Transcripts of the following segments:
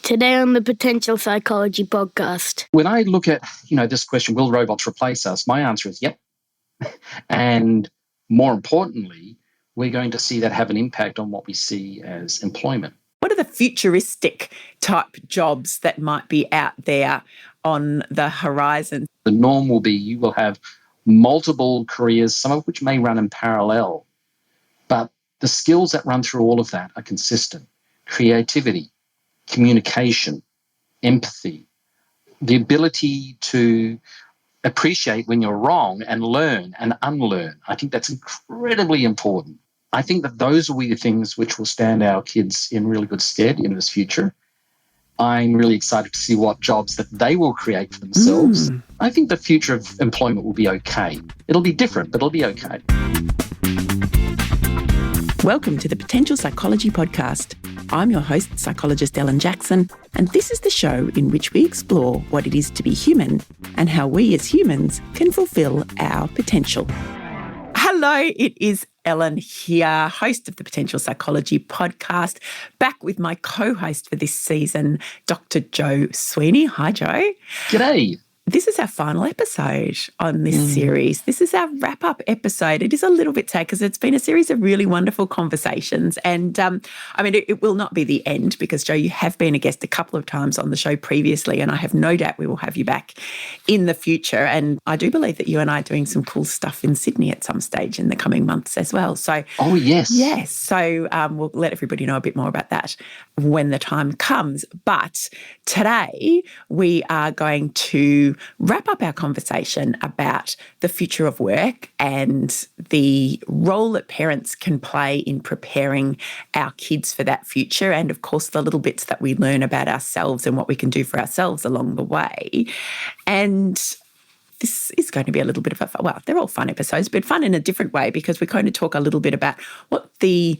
Today on the Potential Psychology podcast. When I look at, this question, will robots replace us? My answer is yep. And more importantly, we're going to see that have an impact on what we see as employment. What are the futuristic type jobs that might be out there on the horizon? The norm will be you will have multiple careers, some of which may run in parallel, but the skills that run through all of that are consistent. Creativity, communication, empathy, the ability to appreciate when you're wrong and learn and unlearn. I think that's incredibly important. I think that those will be the things which will stand our kids in really good stead in this future. I'm really excited to see what jobs that they will create for themselves. I think the future of employment will be okay. It'll be different, but it'll be okay. Welcome to the Potential Psychology podcast. I'm your host, psychologist Ellen Jackson, and this is the show in which we explore what it is to be human and how we as humans can fulfill our potential. Hello, it is Ellen here, host of the Potential Psychology podcast, back with my co-host for this season, Dr. Jo Sweeney. Hi, Jo. G'day. This is our final episode on this series. This is our wrap-up episode. It is a little bit sad because it's been a series of really wonderful conversations. And it will not be the end because, Jo, you have been a guest a couple of times on the show previously, and I have no doubt we will have you back in the future. And I do believe that you and I are doing some cool stuff in Sydney at some stage in the coming months as well. So, oh, yes. Yes. So we'll let everybody know a bit more about that when the time comes. But today we are going to wrap up our conversation about the future of work and the role that parents can play in preparing our kids for that future, and of course the little bits that we learn about ourselves and what we can do for ourselves along the way. And this is going to be a little bit of they're all fun episodes, but fun in a different way because we're going to talk a little bit about what the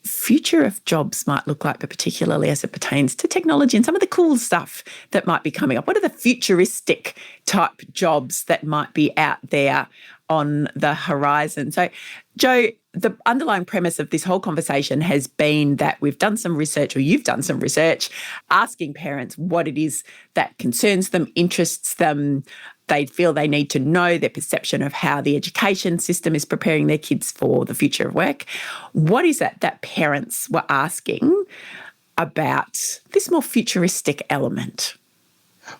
future of jobs might look like, but particularly as it pertains to technology and some of the cool stuff that might be coming up. What are the futuristic type jobs that might be out there on the horizon? So, Jo, the underlying premise of this whole conversation has been that we've done some research, or you've done some research, asking parents what it is that concerns them, interests them, they feel they need to know, their perception of how the education system is preparing their kids for the future of work. What is it that parents were asking about this more futuristic element?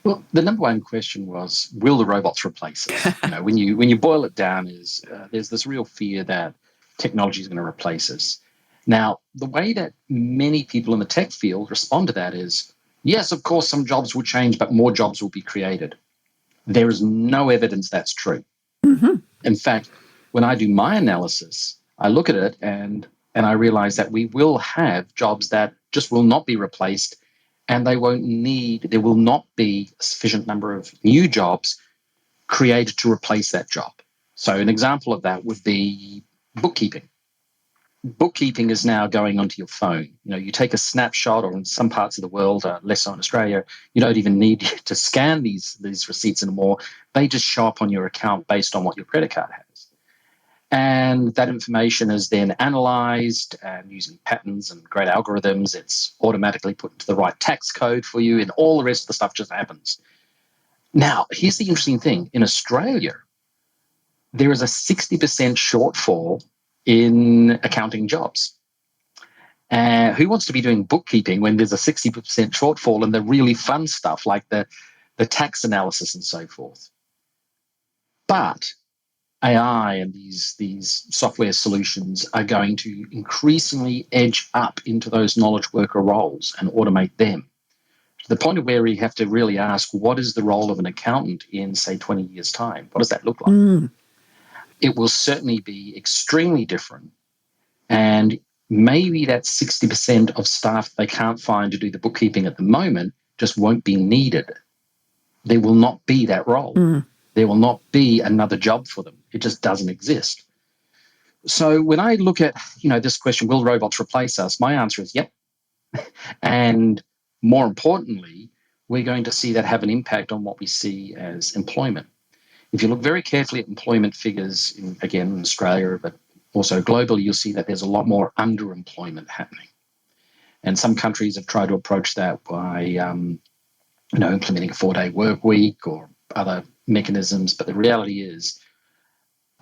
Well, the number one question was, will the robots replace us? When you boil it down, there's this real fear that technology is going to replace us. Now, the way that many people in the tech field respond to that is, yes, of course, some jobs will change, but more jobs will be created. There is no evidence that's true. Mm-hmm. In fact, when I do my analysis, I look at it and I realize that we will have jobs that just will not be replaced, and there will not be a sufficient number of new jobs created to replace that job. So an example of that would be bookkeeping. Bookkeeping is now going onto your phone. You take a snapshot, or in some parts of the world, less so in Australia, you don't even need to scan these receipts anymore. They just show up on your account based on what your credit card has. And that information is then analyzed, and using patterns and great algorithms, it's automatically put into the right tax code for you, and all the rest of the stuff just happens. Now, here's the interesting thing. In Australia, there is a 60% shortfall in accounting jobs. Who wants to be doing bookkeeping when there's a 60% shortfall in the really fun stuff like the tax analysis and so forth? But AI and these software solutions are going to increasingly edge up into those knowledge worker roles and automate them, to the point of where we have to really ask, what is the role of an accountant in, say, 20 years' time? What does that look like? It will certainly be extremely different. And maybe that 60% of staff they can't find to do the bookkeeping at the moment just won't be needed. There will not be that role. There will not be another job for them. It just doesn't exist. So when I look at, this question, will robots replace us? My answer is yep. And more importantly, we're going to see that have an impact on what we see as employment. If you look very carefully at employment figures, in Australia, but also globally, you'll see that there's a lot more underemployment happening. And some countries have tried to approach that by, implementing a 4-day work week or other mechanisms. But the reality is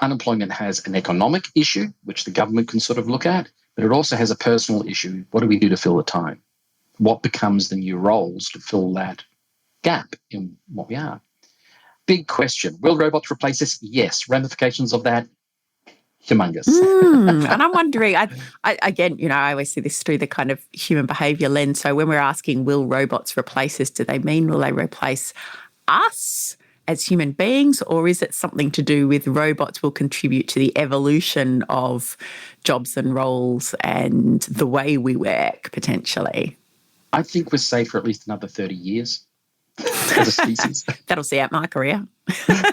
unemployment has an economic issue, which the government can sort of look at, but it also has a personal issue. What do we do to fill the time? What becomes the new roles to fill that gap in what we are? Big question. Will robots replace us? Yes. Ramifications of that? Humongous. And I'm wondering, I again, I always see this through the kind of human behaviour lens. So when we're asking, will robots replace us, do they mean will they replace us as human beings, or is it something to do with robots will contribute to the evolution of jobs and roles and the way we work potentially? I think we're safe for at least another 30 years as a species. That'll see out my career.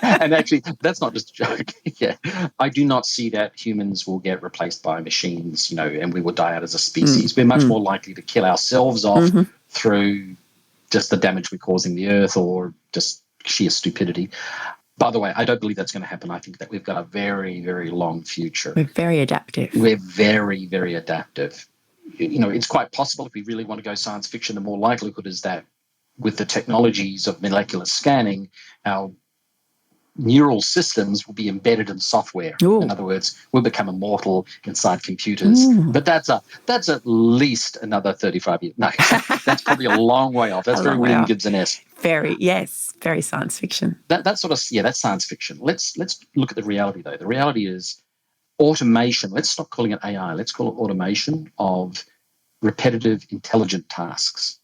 And actually, that's not just a joke. Yeah, I do not see that humans will get replaced by machines, and we will die out as a species. We're much more likely to kill ourselves off through just the damage we're causing the earth or just sheer stupidity. By the way, I don't believe that's going to happen. I think that we've got a very, very long future. We're very adaptive. We're very, very adaptive. It's quite possible if we really want to go science fiction, the more likelihood is that with the technologies of molecular scanning, our neural systems will be embedded in software. Ooh. In other words, we'll become immortal inside computers. Ooh. But that's at least another 35 years. No, that's probably a long way off. That's very William Gibson-esque. Very science fiction. That's science fiction. Let's look at the reality, though. The reality is automation. Let's stop calling it AI. Let's call it automation of repetitive, intelligent tasks.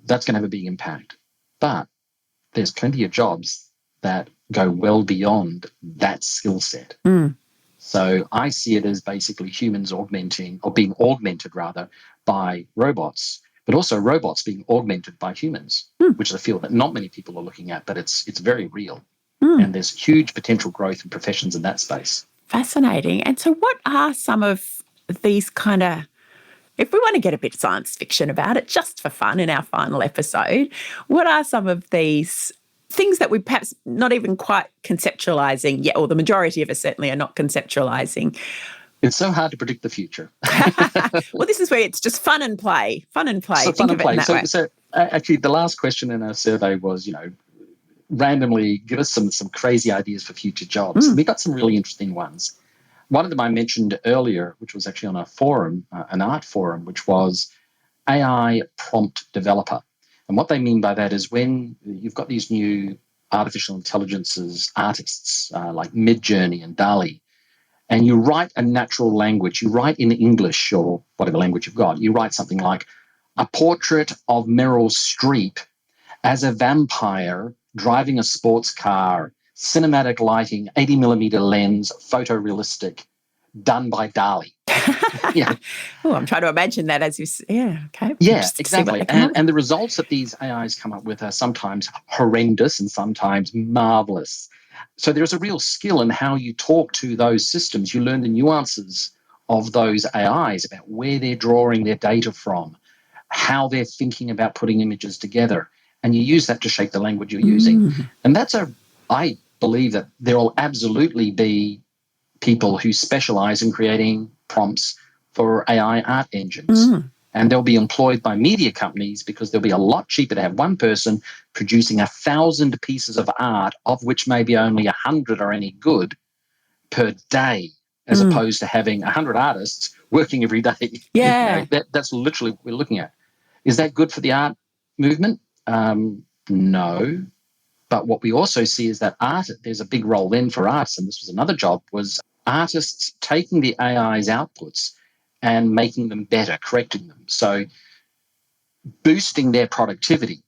That's going to have a big impact. But there's plenty of jobs that go well beyond that skill set. So I see it as basically humans being augmented by robots, but also robots being augmented by humans, which is a field that not many people are looking at, but it's very real. And there's huge potential growth in professions in that space. Fascinating. And so what are some of these kind of, if we want to get a bit science fiction about it, just for fun in our final episode, what are some of these things that we perhaps not even quite conceptualising yet, or the majority of us certainly are not conceptualising? It's so hard to predict the future. Well, this is where it's just fun and play. So actually, the last question in our survey was, randomly give us some crazy ideas for future jobs. And we got some really interesting ones. One of them I mentioned earlier, which was actually on a forum, an art forum, which was AI prompt developer. And what they mean by that is when you've got these new artificial intelligences artists like Midjourney and DALL-E, and you write a natural language, you write in English or whatever language you've got, you write something like a portrait of Meryl Streep as a vampire driving a sports car, cinematic lighting, 80 millimeter lens, photorealistic, done by DALL-E. Yeah. Oh, I'm trying to imagine that as you okay. Yeah, exactly. And the results that these AIs come up with are sometimes horrendous and sometimes marvelous. So there's a real skill in how you talk to those systems. You learn the nuances of those AIs about where they're drawing their data from, how they're thinking about putting images together, and you use that to shape the language you're using. And I believe that there will absolutely be people who specialize in creating prompts for AI art engines. And they'll be employed by media companies because they'll be a lot cheaper to have one person producing 1,000 pieces of art, of which maybe only 100 are any good per day, as opposed to having 100 artists working every day. Yeah. That's literally what we're looking at. Is that good for the art movement? No. But what we also see is that there's a big role then for artists, and this was another job, was artists taking the AI's outputs and making them better, correcting them. So boosting their productivity.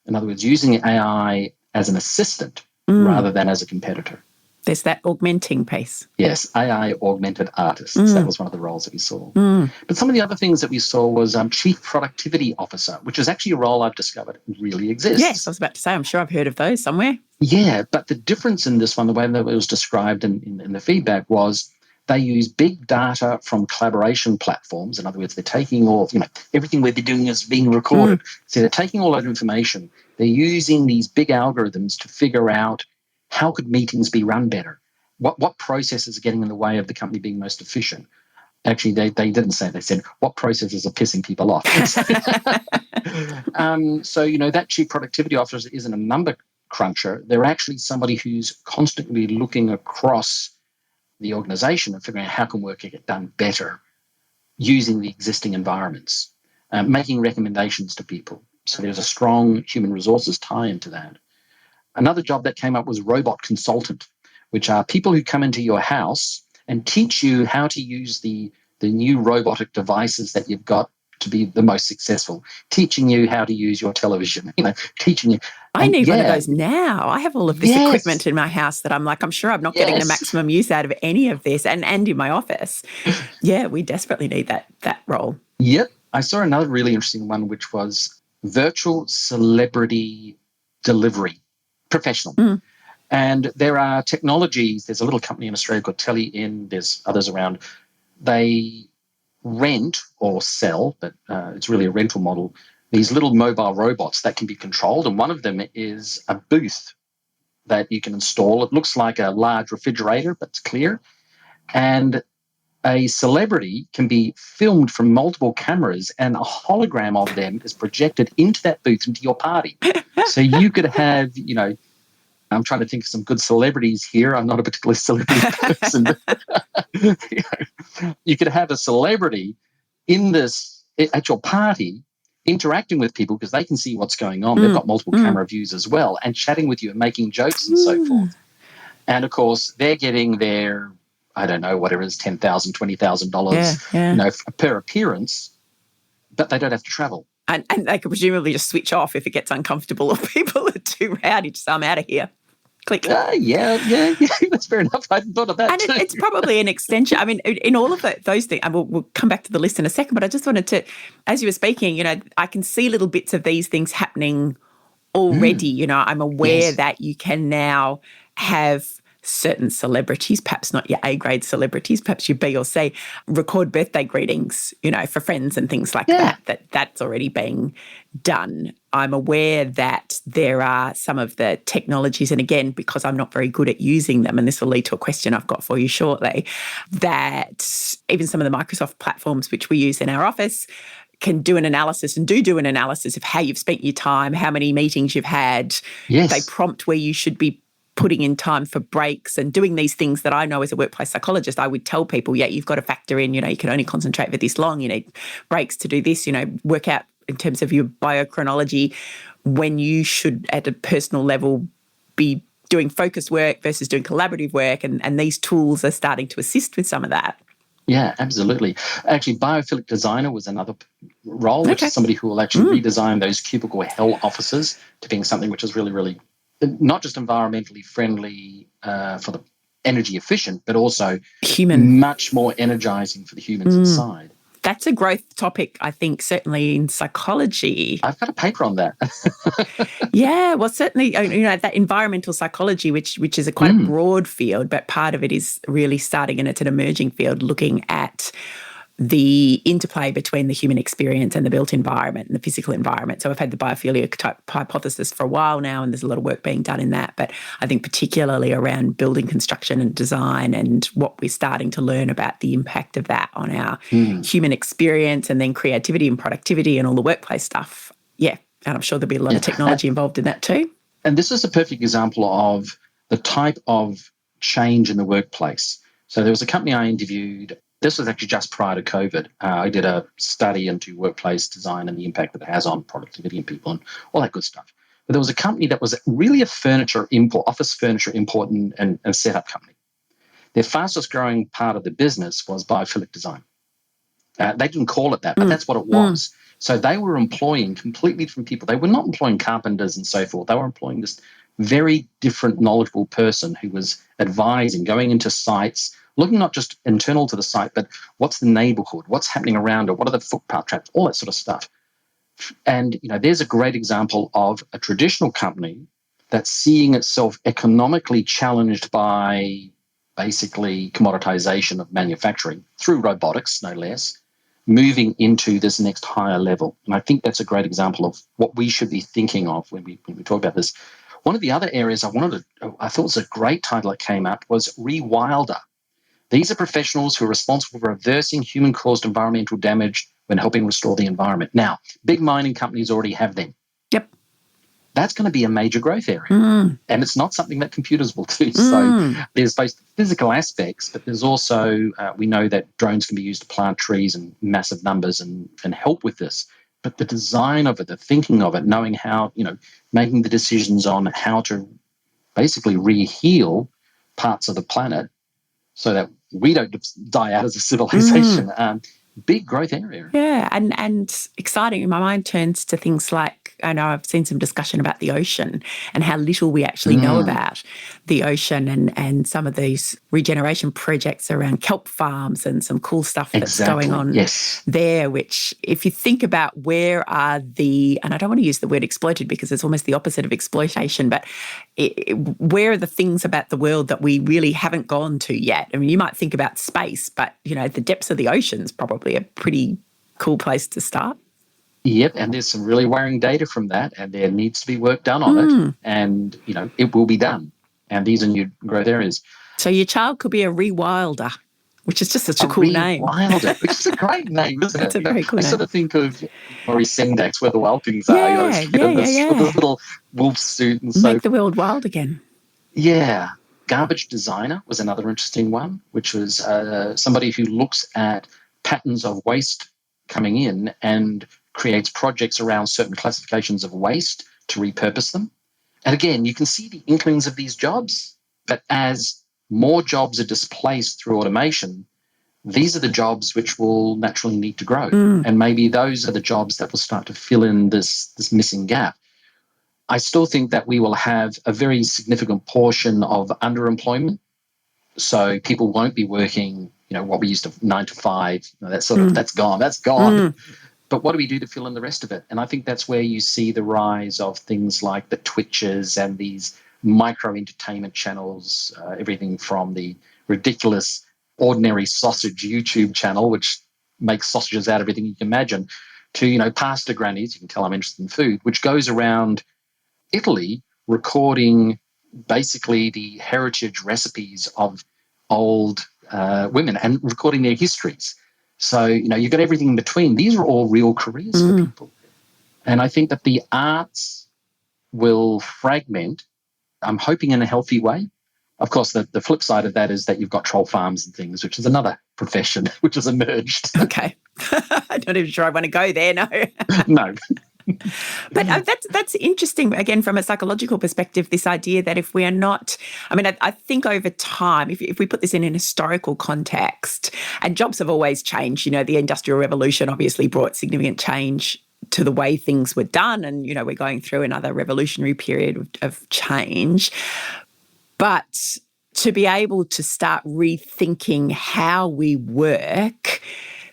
In other words, using AI as an assistant rather than as a competitor. There's that augmenting piece. Yes, AI augmented artists. That was one of the roles that we saw. But some of the other things that we saw was Chief Productivity Officer, which is actually a role I've discovered really exists. Yes, I was about to say, I'm sure I've heard of those somewhere. Yeah, but the difference in this one, the way that it was described in the feedback was they use big data from collaboration platforms. In other words, they're taking all, everything we're doing is being recorded. So they're taking all that information. They're using these big algorithms to figure out how could meetings be run better? What processes are getting in the way of the company being most efficient? Actually, they didn't say. They said, what processes are pissing people off? So, that chief productivity officer isn't a number cruncher. They're actually somebody who's constantly looking across the organization and figuring out how can work get done better using the existing environments, making recommendations to people. So there's a strong human resources tie into that. Another job that came up was robot consultant, which are people who come into your house and teach you how to use the new robotic devices that you've got to be the most successful, teaching you how to use your television, teaching you. I need one of those now. I have all of this Yes. equipment in my house that I'm like, I'm sure I'm not getting the maximum use out of any of this, and in my office. Yeah, we desperately need that role. Yep. I saw another really interesting one, which was virtual celebrity delivery, professional. Mm. And there are technologies. There's a little company in Australia called TeleIn. There's others around. They rent or sell, but it's really a rental model, these little mobile robots that can be controlled. And one of them is a booth that you can install. It looks like a large refrigerator, but it's clear. And a celebrity can be filmed from multiple cameras, and a hologram of them is projected into that booth, into your party. So you could have, I'm trying to think of some good celebrities here. I'm not a particularly celebrity person. You could have a celebrity at your party interacting with people because they can see what's going on. They've got multiple camera views as well, and chatting with you and making jokes and so forth. And of course, they're getting their, I don't know, whatever it is, $10,000, $20,000 per appearance, but they don't have to travel. And they could presumably just switch off if it gets uncomfortable or people are too rowdy to say, I'm out of here. Click. Yeah, that's fair enough. I hadn't thought of that. And it's probably an extension. I mean, in all of those things, and we'll come back to the list in a second, but I just wanted to, as you were speaking, I can see little bits of these things happening already. I'm aware that you can now have certain celebrities, perhaps not your A-grade celebrities, perhaps your B or C, record birthday greetings, for friends and things like that's already being done. I'm aware that there are some of the technologies, and again, because I'm not very good at using them, and this will lead to a question I've got for you shortly, that even some of the Microsoft platforms which we use in our office can do an analysis and do an analysis of how you've spent your time, how many meetings you've had. Yes. They prompt where you should be putting in time for breaks and doing these things that I know as a workplace psychologist, I would tell people, you've got to factor in, you can only concentrate for this long, you need breaks to do this, work out in terms of your biochronology when you should at a personal level be doing focus work versus doing collaborative work. And these tools are starting to assist with some of that. Yeah, absolutely. Actually, biophilic designer was another role, which is somebody who will actually redesign those cubicle hell offices to being something which is really, really not just environmentally friendly for the energy efficient, but also much more energizing for the humans inside. That's a growth topic, I think, certainly in psychology. I've got a paper on that. Yeah, well, certainly, that environmental psychology, which is a quite a broad field, but part of it is really starting, and it's an emerging field, looking at the interplay between the human experience and the built environment and the physical environment. So I've had the biophilia type hypothesis for a while now, and there's a lot of work being done in that. But I think particularly around building construction and design and what we're starting to learn about the impact of that on our human experience, and then creativity and productivity and all the workplace stuff. Yeah, and I'm sure there'll be a lot of technology involved in that too. And this is a perfect example of the type of change in the workplace. So there was a company I interviewed. This was actually just prior to COVID. I did a study into workplace design and the impact that it has on productivity and people and all that good stuff. But there was a company that was really a office furniture import and setup company. Their fastest growing part of the business was biophilic design. They didn't call it that, but that's what it was. So they were employing completely different people. They were not employing carpenters and so forth. They were employing this very different, knowledgeable person who was advising, going into sites, looking not just internal to the site, but what's the neighborhood, what's happening around it, what are the footpath traps, all that sort of stuff. And, there's a great example of a traditional company that's seeing itself economically challenged by basically commoditization of manufacturing through robotics, no less, moving into this next higher level. And I think that's a great example of what we should be thinking of when we talk about this. One of the other areas I thought was a great title that came up was Rewilder. These are professionals who are responsible for reversing human-caused environmental damage when helping restore the environment. Now, big mining companies already have them. Yep. That's going to be a major growth area. And it's not something that computers will do. So there's both physical aspects, but there's also, we know that drones can be used to plant trees in massive numbers and help with this. But the design of it, the thinking of it, knowing how, making the decisions on how to basically re-heal parts of the planet so that we don't die out as a civilization. Big growth area. Yeah, and exciting. My mind turns to things like, I know I've seen some discussion about the ocean and how little we actually know about the ocean and some of these regeneration projects around kelp farms and some cool stuff that's going on there, which if you think about where are and I don't want to use the word exploited because it's almost the opposite of exploitation, but where are the things about the world that we really haven't gone to yet? I mean, you might think about space, but, the depths of the ocean's probably a pretty cool place to start. Yep, and there's some really worrying data from that, and there needs to be work done on it, and, it will be done. And these are new growth areas. So your child could be a rewilder, which is just such a cool name. Rewilder, which is a great name, isn't it? It's a very cool I name. sort of think of Maurice Sendak, where the wild things are. With this little wolf suit and so. Make the world wild again. Yeah. Garbage designer was another interesting one, which was somebody who looks at patterns of waste coming in and creates projects around certain classifications of waste to repurpose them. And again, you can see the inklings of these jobs, but as more jobs are displaced through automation, these are the jobs which will naturally need to grow. And maybe those are the jobs that will start to fill in this missing gap. I still think that we will have a very significant portion of underemployment. So people won't be working, what we used to 9 to 5, that's gone. That's gone. But what do we do to fill in the rest of it? And I think that's where you see the rise of things like the Twitches and these micro-entertainment channels, everything from the ridiculous ordinary sausage YouTube channel, which makes sausages out of everything you can imagine, to, pasta grannies, you can tell I'm interested in food, which goes around Italy recording basically the heritage recipes of old women and recording their histories. So, you've got everything in between. These are all real careers for people. And I think that the arts will fragment, I'm hoping in a healthy way. Of course, the flip side of that is that you've got troll farms and things, which is another profession which has emerged. Okay. I'm not even sure I want to go there, no. No. But that's interesting, again, from a psychological perspective, this idea that if we are not, I think over time, if we put this in an historical context, and jobs have always changed, the Industrial Revolution obviously brought significant change to the way things were done, and, we're going through another revolutionary period of change. But to be able to start rethinking how we work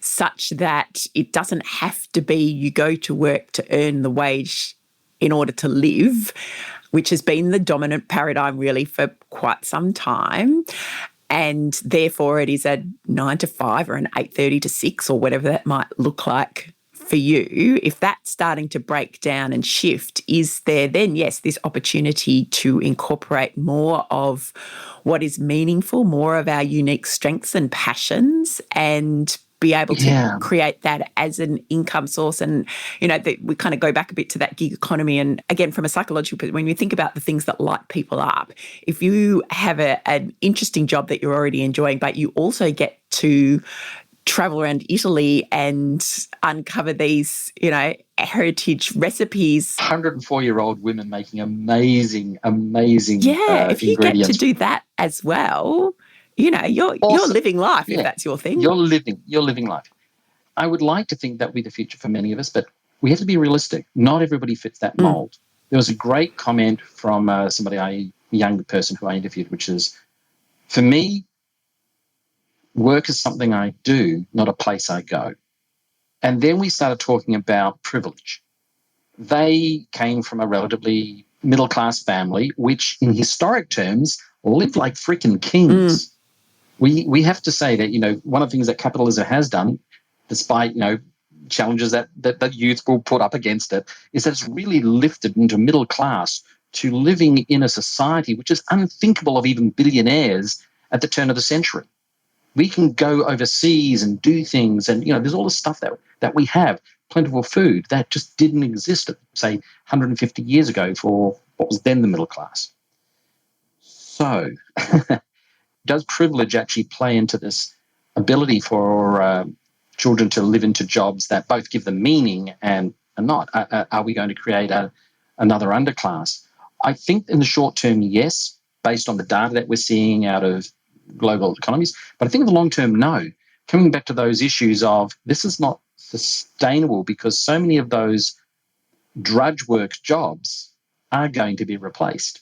such that it doesn't have to be you go to work to earn the wage in order to live, which has been the dominant paradigm really for quite some time. And therefore it is a 9 to 5 or an 8:30 to 6 or whatever that might look like for you. If that's starting to break down and shift, is there then, yes, this opportunity to incorporate more of what is meaningful, more of our unique strengths and passions, and be able to create that as an income source? And, we kind of go back a bit to that gig economy. And again, from a psychological perspective, when you think about the things that light people up, if you have an interesting job that you're already enjoying, but you also get to travel around Italy and uncover these, heritage recipes. 104-year-old women making amazing if you get to do that as well, you're living life if that's your thing. You're living life. I would like to think that would be the future for many of us, but we have to be realistic. Not everybody fits that mold. There was a great comment from a young person who I interviewed, which is, for me, work is something I do, not a place I go. And then we started talking about privilege. They came from a relatively middle-class family, which in historic terms lived like freaking kings. We have to say that, one of the things that capitalism has done, despite, challenges that youth will put up against it, is that it's really lifted into middle class to living in a society which is unthinkable of even billionaires at the turn of the century. We can go overseas and do things. And, there's all this stuff that we have, plentiful food, that just didn't exist, say, 150 years ago for what was then the middle class. So does privilege actually play into this ability for children to live into jobs that both give them meaning and not? Are we going to create another underclass? I think in the short term, yes, based on the data that we're seeing out of global economies. But I think in the long term, no. Coming back to those issues of this is not sustainable because so many of those drudge work jobs are going to be replaced.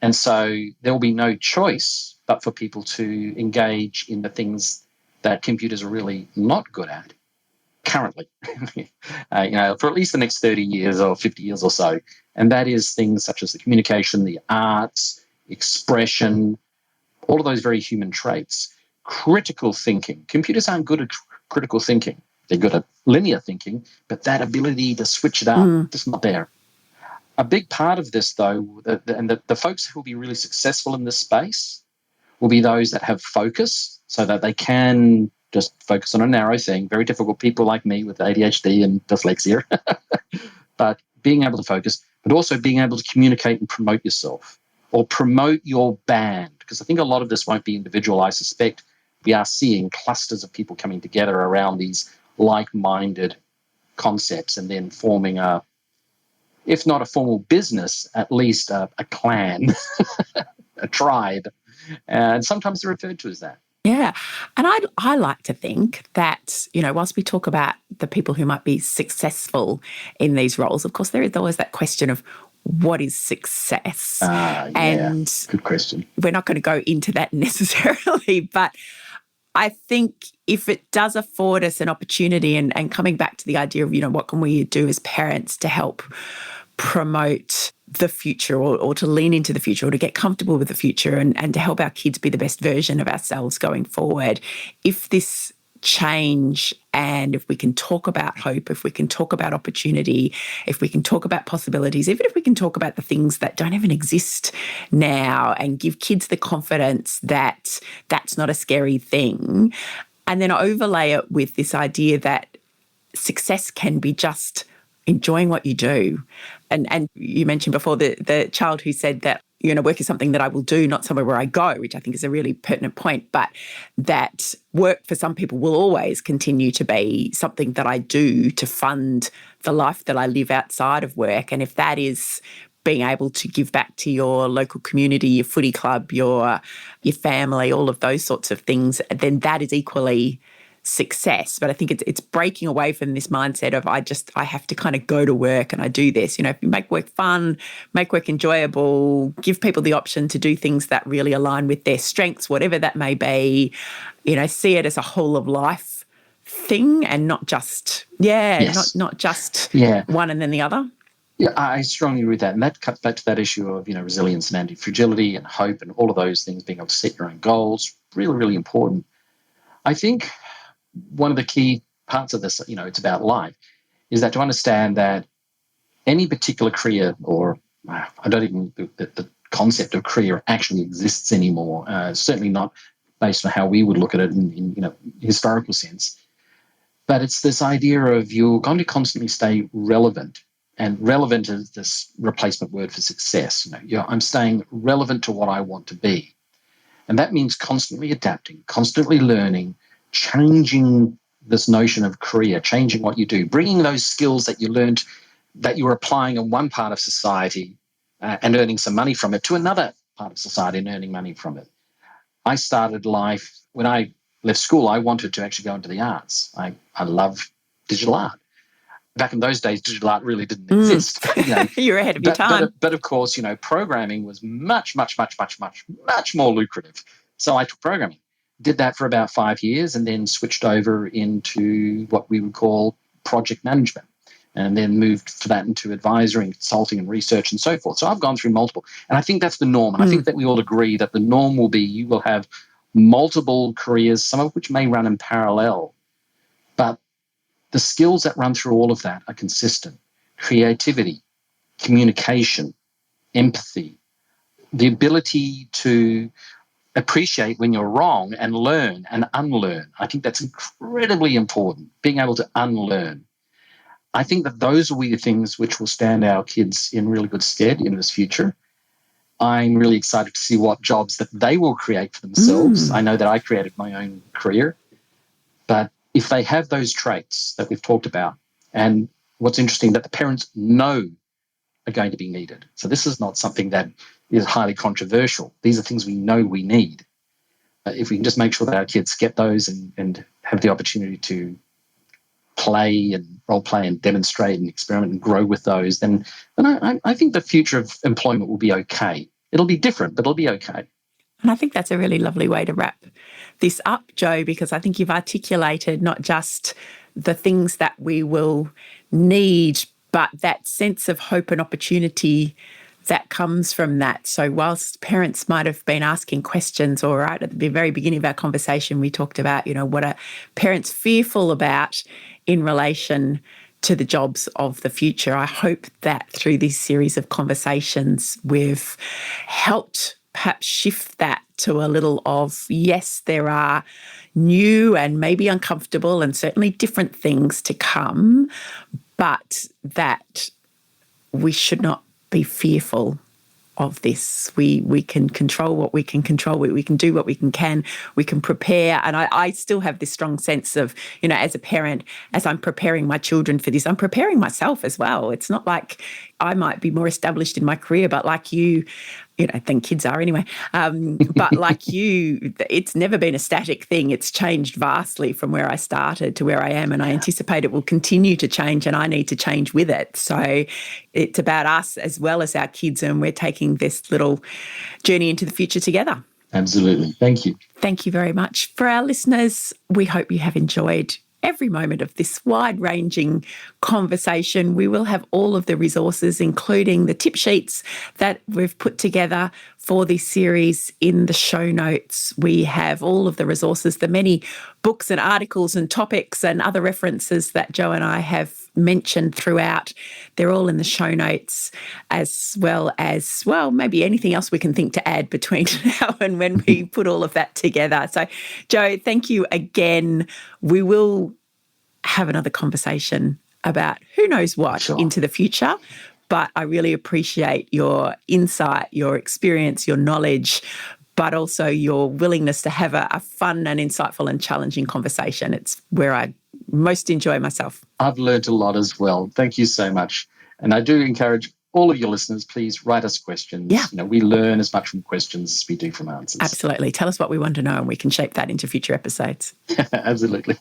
And so there will be no choice but for people to engage in the things that computers are really not good at currently, for at least the next 30 years or 50 years or so. And that is things such as the communication, the arts, expression, all of those very human traits. Critical thinking. Computers aren't good at critical thinking. They're good at linear thinking, but that ability to switch it up, just not there. A big part of this, though, and the folks who will be really successful in this space will be those that have focus so that they can just focus on a narrow thing. Very difficult people like me with ADHD and dyslexia. But being able to focus, but also being able to communicate and promote yourself or promote your band. Because I think a lot of this won't be individual. I suspect we are seeing clusters of people coming together around these like-minded concepts and then forming if not a formal business, at least a clan, a tribe. And sometimes they're referred to as that. Yeah. And I like to think that, whilst we talk about the people who might be successful in these roles, of course, there is always that question of what is success? And good question. We're not going to go into that necessarily, but I think if it does afford us an opportunity and coming back to the idea of, what can we do as parents to help promote the future or to lean into the future or to get comfortable with the future and to help our kids be the best version of ourselves going forward. If this change and if we can talk about hope, if we can talk about opportunity, if we can talk about possibilities, even if we can talk about the things that don't even exist now and give kids the confidence that that's not a scary thing, and then overlay it with this idea that success can be just enjoying what you do. And you mentioned before the child who said that, work is something that I will do, not somewhere where I go, which I think is a really pertinent point, but that work for some people will always continue to be something that I do to fund the life that I live outside of work. And if that is being able to give back to your local community, your footy club, your family, all of those sorts of things, then that is equally success. But I think it's breaking away from this mindset of I have to kind of go to work and I do this. If you make work fun, make work enjoyable, give people the option to do things that really align with their strengths, whatever that may be, see it as a whole of life thing and not just, not just one and then the other. Yeah, I strongly agree with that. And that cuts back to that issue of, resilience and anti-fragility and hope and all of those things, being able to set your own goals, really, really important. I think one of the key parts of this, it's about life, is that to understand that any particular career, or I don't even, the concept of career actually exists anymore, certainly not based on how we would look at it in historical sense. But it's this idea of you're going to constantly stay relevant. And relevant is this replacement word for success. I'm staying relevant to what I want to be. And that means constantly adapting, constantly learning, changing this notion of career, changing what you do, bringing those skills that you learned, that you were applying in one part of society and earning some money from it to another part of society and earning money from it. I started life, when I left school, I wanted to actually go into the arts. I love digital art. Back in those days, digital art really didn't exist. You're ahead of your time. But of course, programming was much, much, much, much, much, much more lucrative. So I took programming. Did that for about 5 years and then switched over into what we would call project management and then moved for that into advisory and consulting and research and so forth. So I've gone through multiple. And I think that's the norm. And I think that we all agree that the norm will be you will have multiple careers, some of which may run in parallel. But the skills that run through all of that are consistent. Creativity, communication, empathy, the ability to appreciate when you're wrong and learn and unlearn. I think that's incredibly important, being able to unlearn. I think that those will be the things which will stand our kids in really good stead in this future. I'm really excited to see what jobs that they will create for themselves. I know that I created my own career, but if they have those traits that we've talked about, and what's interesting, that the parents know are going to be needed. So this is not something that is highly controversial. These are things we know we need. If we can just make sure that our kids get those and have the opportunity to play and role play and demonstrate and experiment and grow with those, then I think the future of employment will be okay. It'll be different, but it'll be okay. And I think that's a really lovely way to wrap this up, Joe, because I think you've articulated not just the things that we will need, but that sense of hope and opportunity that comes from that. So whilst parents might have been asking questions, or right at the very beginning of our conversation, we talked about, what are parents fearful about in relation to the jobs of the future. I hope that through this series of conversations, we've helped perhaps shift that to a little of, yes, there are new and maybe uncomfortable and certainly different things to come, but that we should not be fearful of this. We can control what we can control. We can do what we can. We can prepare. And I still have this strong sense of, as a parent, as I'm preparing my children for this, I'm preparing myself as well. It's not like I might be more established in my career, but like you, than kids are anyway. But like you, it's never been a static thing. It's changed vastly from where I started to where I am, and I anticipate it will continue to change, and I need to change with it. So it's about us as well as our kids, and we're taking this little journey into the future together. Absolutely. Thank you. Thank you very much. For our listeners, we hope you have enjoyed every moment of this wide-ranging conversation. We will have all of the resources, including the tip sheets that we've put together for this series, in the show notes. We have all of the resources, the many books and articles and topics and other references that Joe and I have mentioned throughout. They're all in the show notes, as well as, maybe anything else we can think to add between now and when we put all of that together. So, Joe, thank you again. We will have another conversation about who knows what into the future, but I really appreciate your insight, your experience, your knowledge, but also your willingness to have a fun and insightful and challenging conversation. It's where I most enjoy myself. I've learned a lot as well. Thank you so much. And I do encourage all of your listeners, please write us questions. Yeah. We learn as much from questions as we do from answers. Absolutely. Tell us what we want to know and we can shape that into future episodes. Absolutely.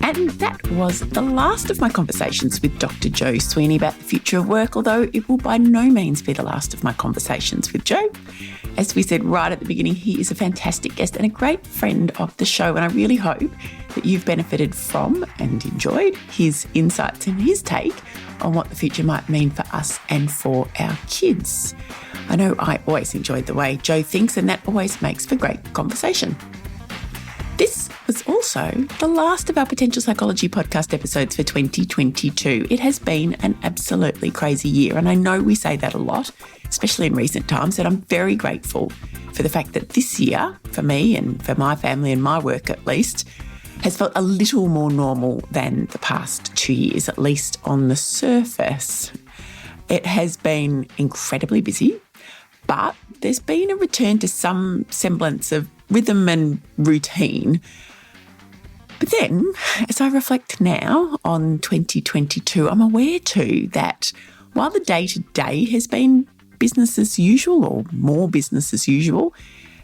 And that was the last of my conversations with Dr. Joe Sweeney about the future of work, although it will by no means be the last of my conversations with Joe. As we said right at the beginning, he is a fantastic guest and a great friend of the show, and I really hope that you've benefited from and enjoyed his insights and his take on what the future might mean for us and for our kids. I know I always enjoyed the way Joe thinks, and that always makes for great conversation. This was also the last of our Potential Psychology podcast episodes for 2022. It has been an absolutely crazy year, and I know we say that a lot, especially in recent times, and I'm very grateful for the fact that this year, for me and for my family and my work at least, has felt a little more normal than the past 2 years, at least on the surface. It has been incredibly busy, but there's been a return to some semblance of rhythm and routine. But then, as I reflect now on 2022, I'm aware too that while the day-to-day has been business as usual, or more business as usual,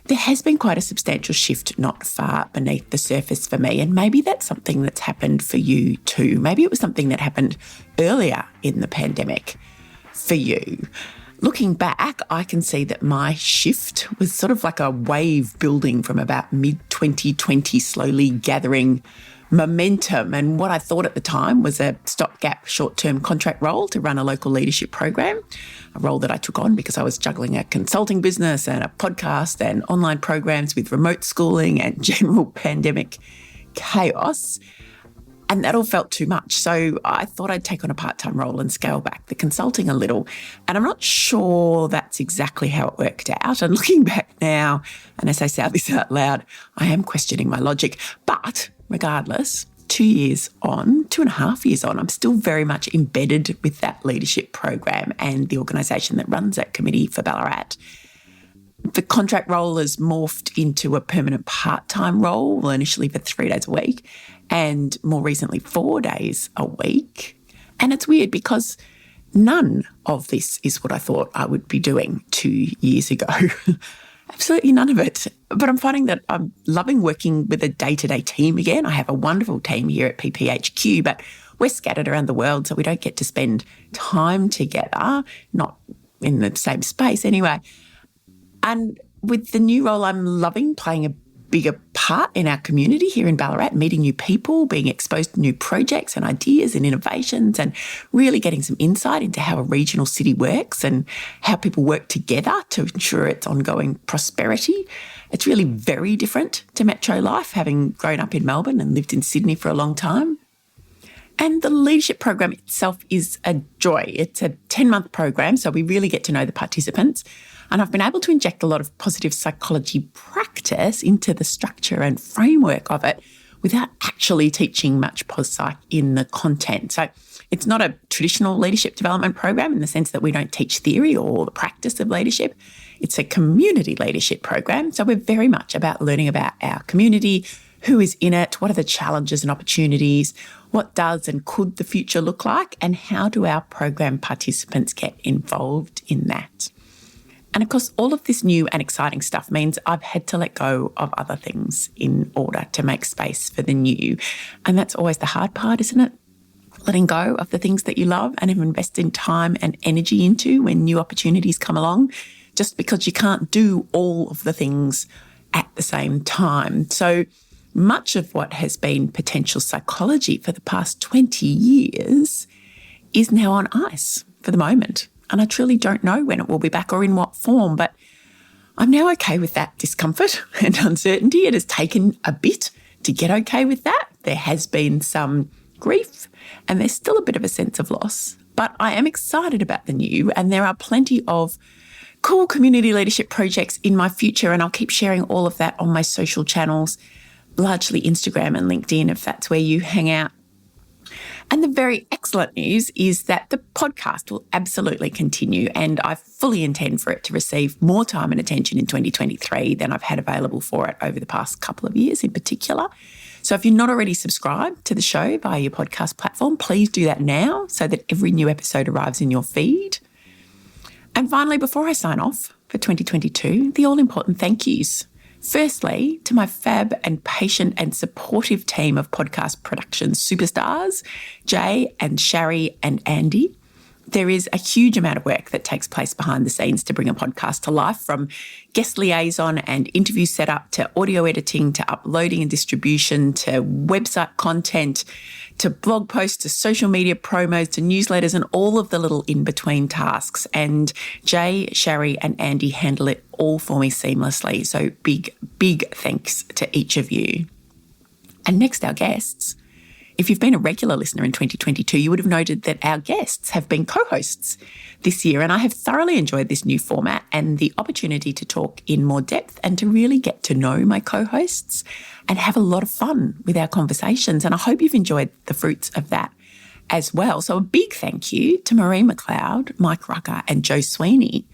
there has been quite a substantial shift not far beneath the surface for me. And maybe that's something that's happened for you too. Maybe it was something that happened earlier in the pandemic for you. Looking back, I can see that my shift was sort of like a wave building from about mid-2020, slowly gathering momentum. And what I thought at the time was a stopgap short-term contract role to run a local leadership program, a role that I took on because I was juggling a consulting business and a podcast and online programs with remote schooling and general pandemic chaos. And that all felt too much. So I thought I'd take on a part-time role and scale back the consulting a little. And I'm not sure that's exactly how it worked out. And looking back now, and as I say this out loud, I am questioning my logic. But regardless, 2.5 years on, I'm still very much embedded with that leadership program and the organisation that runs that committee for Ballarat. The contract role has morphed into a permanent part-time role, initially for 3 days a week and more recently 4 days a week. And it's weird because none of this is what I thought I would be doing 2 years ago. Absolutely none of it. But I'm finding that I'm loving working with a day-to-day team again. I have a wonderful team here at PPHQ, but we're scattered around the world, so we don't get to spend time together, not in the same space anyway. And with the new role, I'm loving playing a bigger part in our community here in Ballarat, meeting new people, being exposed to new projects and ideas and innovations, and really getting some insight into how a regional city works and how people work together to ensure its ongoing prosperity. It's really very different to metro life, having grown up in Melbourne and lived in Sydney for a long time. And the leadership program itself is a joy. It's a 10-month program, so we really get to know the participants. And I've been able to inject a lot of positive psychology practice into the structure and framework of it without actually teaching much PosPsych in the content. So it's not a traditional leadership development program in the sense that we don't teach theory or the practice of leadership. It's a community leadership program. So we're very much about learning about our community, who is in it, what are the challenges and opportunities, what does and could the future look like, and how do our program participants get involved in that. And of course, all of this new and exciting stuff means I've had to let go of other things in order to make space for the new. And that's always the hard part, isn't it? Letting go of the things that you love and have invested time and energy into when new opportunities come along, just because you can't do all of the things at the same time. So much of what has been potential psychology for the past 20 years is now on ice for the moment. And I truly don't know when it will be back or in what form, but I'm now okay with that discomfort and uncertainty. It has taken a bit to get okay with that. There has been some grief and there's still a bit of a sense of loss, but I am excited about the new, and there are plenty of cool community leadership projects in my future, and I'll keep sharing all of that on my social channels, largely Instagram and LinkedIn if that's where you hang out. And the very excellent news is that the podcast will absolutely continue, and I fully intend for it to receive more time and attention in 2023 than I've had available for it over the past couple of years in particular. So if you're not already subscribed to the show via your podcast platform, please do that now so that every new episode arrives in your feed. And finally, before I sign off for 2022, the all-important thank yous. Firstly, to my fab and patient and supportive team of podcast production superstars, Jay and Shari and Andy. There is a huge amount of work that takes place behind the scenes to bring a podcast to life, from guest liaison and interview setup to audio editing to uploading and distribution to website content to blog posts to social media promos to newsletters and all of the little in-between tasks. And Jay, Shari and Andy handle it all for me seamlessly. So big, big thanks to each of you. And next, our guests. If you've been a regular listener in 2022, you would have noted that our guests have been co-hosts this year, and I have thoroughly enjoyed this new format and the opportunity to talk in more depth and to really get to know my co-hosts and have a lot of fun with our conversations. And I hope you've enjoyed the fruits of that as well. So a big thank you to Marie McLeod, Mike Rucker and Joe Sweeney.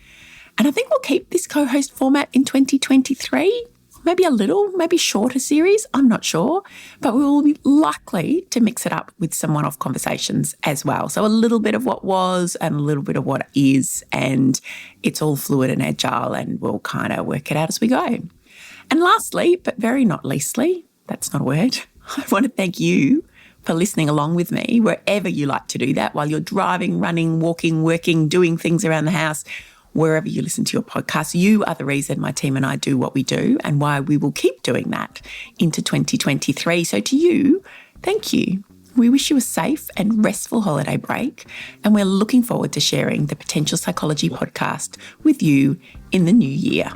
And I think we'll keep this co-host format in 2023. Maybe a little, maybe shorter series, I'm not sure, but we will be likely to mix it up with some one-off conversations as well. So a little bit of what was and a little bit of what is, and it's all fluid and agile, and we'll kind of work it out as we go. And lastly, but very not leastly, that's not a word, I want to thank you for listening along with me wherever you like to do that, while you're driving, running, walking, working, doing things around the house. Wherever you listen to your podcast, you are the reason my team and I do what we do, and why we will keep doing that into 2023. So to you, thank you. We wish you a safe and restful holiday break, and we're looking forward to sharing the Potential Psychology podcast with you in the new year.